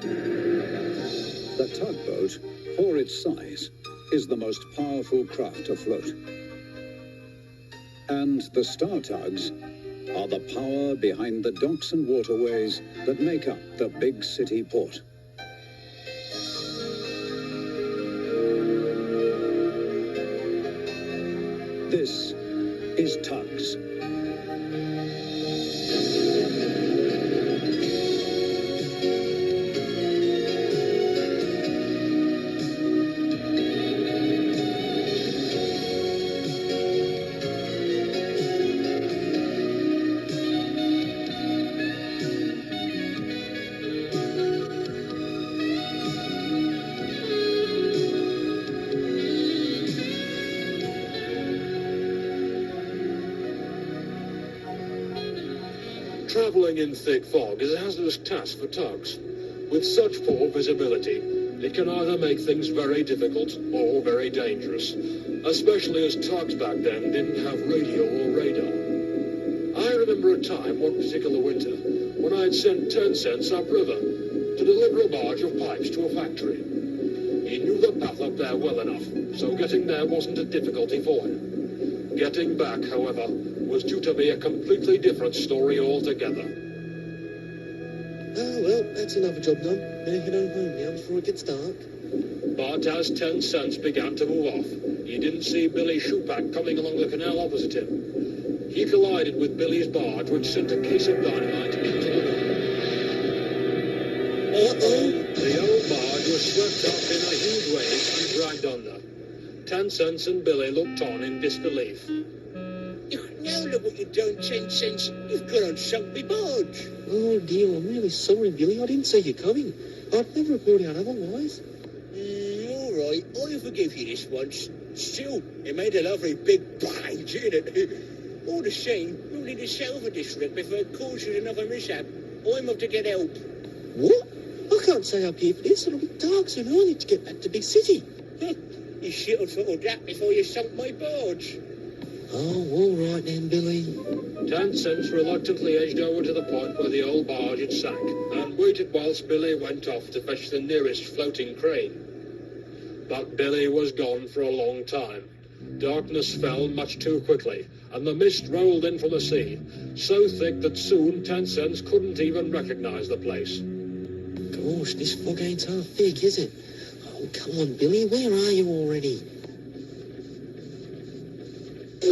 The tugboat, for its size, is the most powerful craft afloat. And the Star Tugs are the power behind the docks and waterways that make up the big city port. This is Tugs. Travelling in thick fog is a hazardous task for tugs. With such poor visibility, it can either make things very difficult or very dangerous, especially as tugs back then didn't have radio or radar. I remember a time, one particular winter, when I had sent 10 cents upriver to deliver a barge of pipes to a factory. He knew the path up there well enough, so getting there wasn't a difficulty for him. Getting back, however, was due to be a completely different story altogether. Oh, well, that's another job done. Better head on home now before it gets dark. But as 10 cents began to move off, he didn't see Billy Shoepack coming along the canal opposite him. He collided with Billy's barge, which sent a case of dynamite into the water. Uh-oh! The old barge was swept up in a huge wave and dragged under. 10 cents and Billy looked on in disbelief. Now look what you've done, 10 cents. You've gone and sunk me barge. Oh, dear, I'm really sorry, Billy. I didn't see you coming. I'd never have brought out otherwise. All right, I'll forgive you this once. Still, it made a lovely big bang, didn't it? All the same, you'll need to salve this wreck before it causes another mishap. I'm off to get help. What? I can't stay up here for this. It'll be dark soon. I need to get back to Big City. You should have thought of that before you sunk my barge. Oh, all right then, Billy. 10 cents reluctantly edged over to the point where the old barge had sank and waited whilst Billy went off to fetch the nearest floating crane. But Billy was gone for a long time. Darkness fell much too quickly, and the mist rolled in from the sea, so thick that soon 10 cents couldn't even recognize the place. Gosh, this fog ain't half thick, is it? Oh, come on, Billy. Where are you already? Here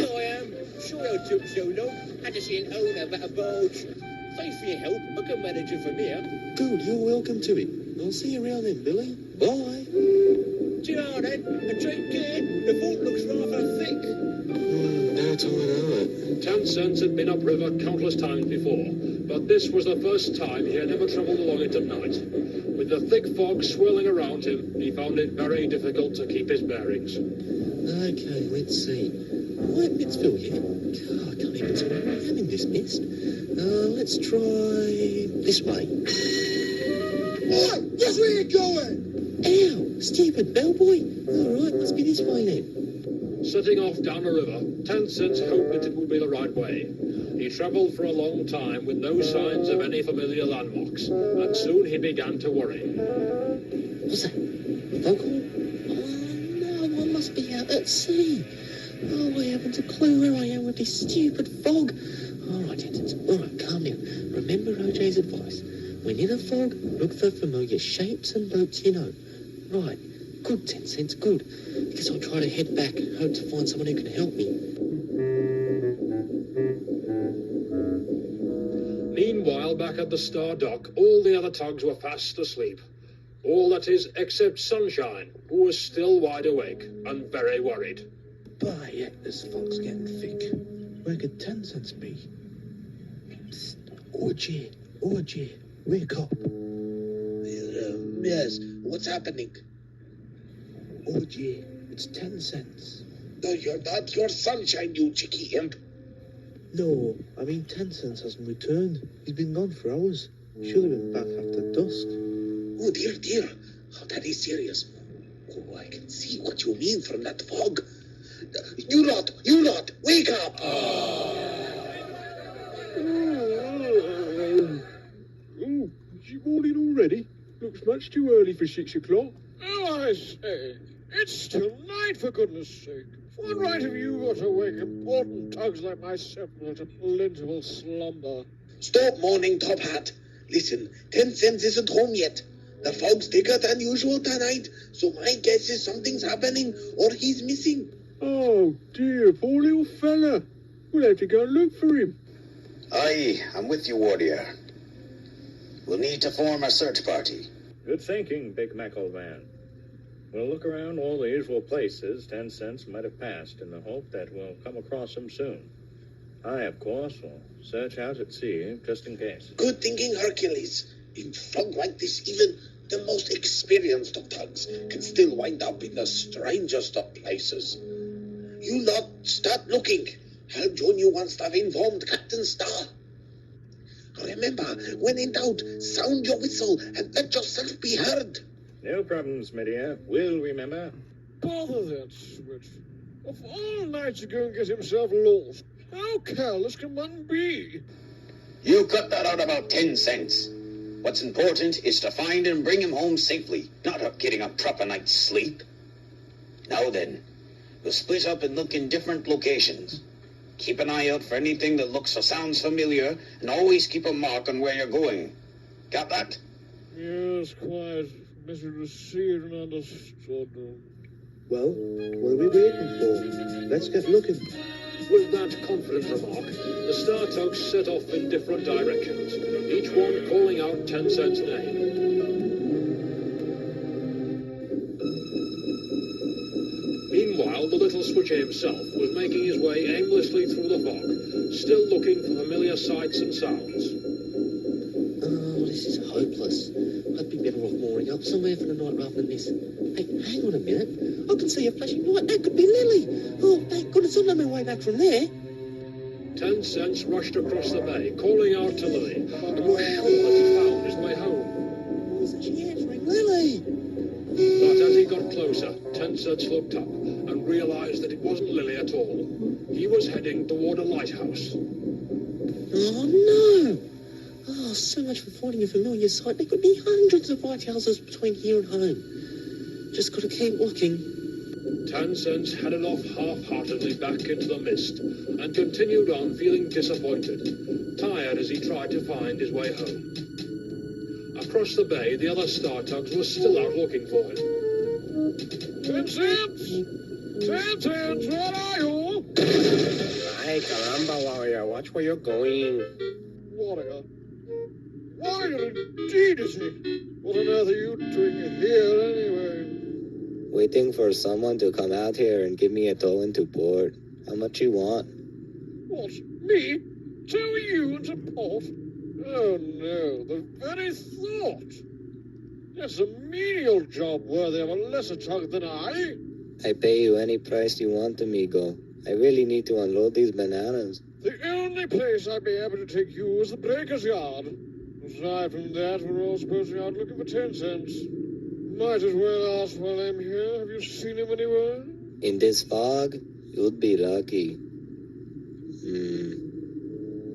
I am. Sorry I took so long. Had to see an owner about a barge. Thanks for your help. I can manage it from here. Good, you're welcome to it. I'll see you around then, Billy. Bye. Ta-ra then, and take care. The fog looks rather thick. Now time I know it. 10 cents had been upriver countless times before, but this was the first time he had ever travelled along it at night. With the thick fog swirling around him, he found it very difficult to keep his bearings. Okay, let's see. Right, Mittsville yet? Oh, I can't even tell where I am in this mist. Let's try this way. Oi, guess where you're going? Ow, stupid bellboy. All right, must be this way then. Setting off down the river, 10 cents hoped that it would be the right way. He travelled for a long time with no signs of any familiar landmarks, and soon he began to worry. What's that? Foghorn? Oh, no, I must be out at sea. Oh, I haven't a clue where I am with this stupid fog. All right, Tensons. All right, calm down. Remember OJ's advice. When in a fog, look for familiar shapes and boats you know. Right. Good, 10 cents, good. Because I'll try to head back, hope to find someone who can help me. Meanwhile, back at the Star Dock, all the other tugs were fast asleep. All that is, except Sunshine, who was still wide awake and very worried. By heck, this fog's getting thick. Where could 10 cents be? Psst. OJ, wake up. Yes, what's happening? OJ, it's 10 cents. No, you're not your Sunshine, you cheeky imp. No, I mean 10 cents hasn't returned. He's been gone for hours. Should have been back after dusk. Oh, dear. Oh, that is serious. Oh, I can see what you mean from that fog. You lot, wake up! morning already? Looks much too early for 6 o'clock. Oh, I say, it's still night, for goodness sake. What right have you got to wake important tugs like myself into plentiful slumber? Stop mourning, Top Hat. Listen, 10 cents isn't home yet. The fog's thicker than usual tonight, so my guess is something's happening or he's missing. Oh, dear, poor little fella. We'll have to go and look for him. Aye, I'm with you, Warrior. We'll need to form a search party. Good thinking, Big Mac, old man. We'll look around all the usual places 10 cents might have passed in the hope that we'll come across him soon. I, of course, will search out at sea just in case. Good thinking, Hercules. In fog like this, even the most experienced of tugs can still wind up in the strangest of places. You lot start looking. I'll join you once I've informed Captain Star. Remember, when in doubt, sound your whistle and let yourself be heard. No problems, my dear. We'll remember. Bother that switch. Of all nights to go and get himself lost. How careless can one be? You cut that out about 10 cents. What's important is to find and bring him home safely, not getting a proper night's sleep. Now then, we'll split up and look in different locations. Keep an eye out for anything that looks or sounds familiar, and always keep a mark on where you're going. Got that? Yes, quite. Message received and understood. Well, what are we waiting for? Let's get looking. With that confident remark, the Star Tugs set off in different directions, each one calling out 10 Cent's name. Meanwhile, the little switcher himself was making his way aimlessly through the fog, still looking for familiar sights and sounds. Oh, this is hopeless. I'd be better off mooring up somewhere for the night rather than this. Hey, hang on a minute. I can see a flashing light. That could be Lily. Oh, thank goodness I'm on my way back from there. 10 Cents rushed across the bay, calling out to Lily, and was sure that he found his way home. Oh, isn't she answering? Lily! But as he got closer, 10 Cents looked up and realized that it wasn't Lily at all. He was heading toward a lighthouse. Oh, no! Oh, so much for finding a familiar sight. There could be hundreds of lighthouses between here and home. Just gotta keep looking. 10 Cents headed off half-heartedly back into the mist and continued on feeling disappointed, tired as he tried to find his way home. Across the bay, the other Star Tugs were still out looking for him. 10 cents! 10 cents, where are you? Ay, caramba, Warrior, watch where you're going. Warrior. Warrior indeed, is he? What on earth are you doing here anyway? Waiting for someone to come out here and give me a tow into port. How much you want? What, me? Tow you into port? Oh no, the very thought. That's a menial job worthy of a lesser tug than I. I pay you any price you want, amigo. I really need to unload these bananas. The only place I'd be able to take you is the breaker's yard. Aside from that, we're all supposed to be out looking for 10 cents. Might as well ask while I'm here. Have you seen him anywhere? In this fog, you'd be lucky.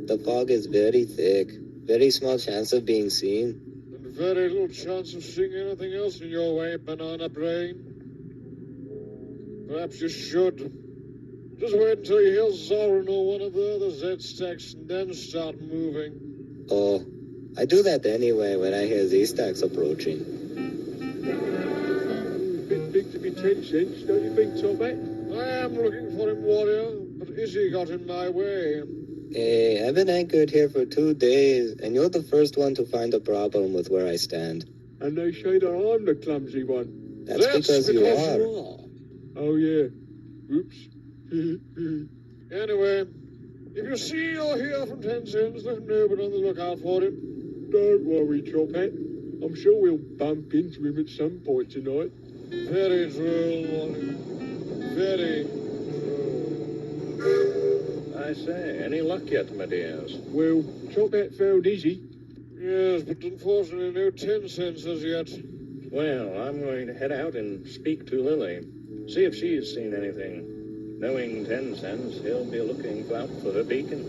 The fog is very thick. Very small chance of being seen. And very little chance of seeing anything else in your way, banana brain. Perhaps you should. Just wait until you hear Zorro or one of the other Z-stacks and then start moving. Oh, I do that anyway when I hear Z-stacks approaching. A bit big to be 10 cents, don't you think, Torbet? I am looking for him, Warrior, but Izzy got in my way. Hey, I've been anchored here for 2 days, and you're the first one to find a problem with where I stand. And they say that I'm the clumsy one. That's because you are. Oh, yeah. Oops. Anyway, if you see or hear from 10 cents, let him know, but on the lookout for him. Don't worry, Chopette. I'm sure we'll bump into him at some point tonight. Very true, Warrior. Very true. I say, any luck yet, my dears? Well, Chopette found Izzy. Yes, but unfortunately no 10 cents as yet. Well, I'm going to head out and speak to Lily. See if she's seen anything. Knowing 10 cents, he'll be looking out for her beacon.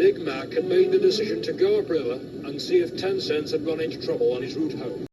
Big Mac had made the decision to go upriver and see if 10 cents had run into trouble on his route home.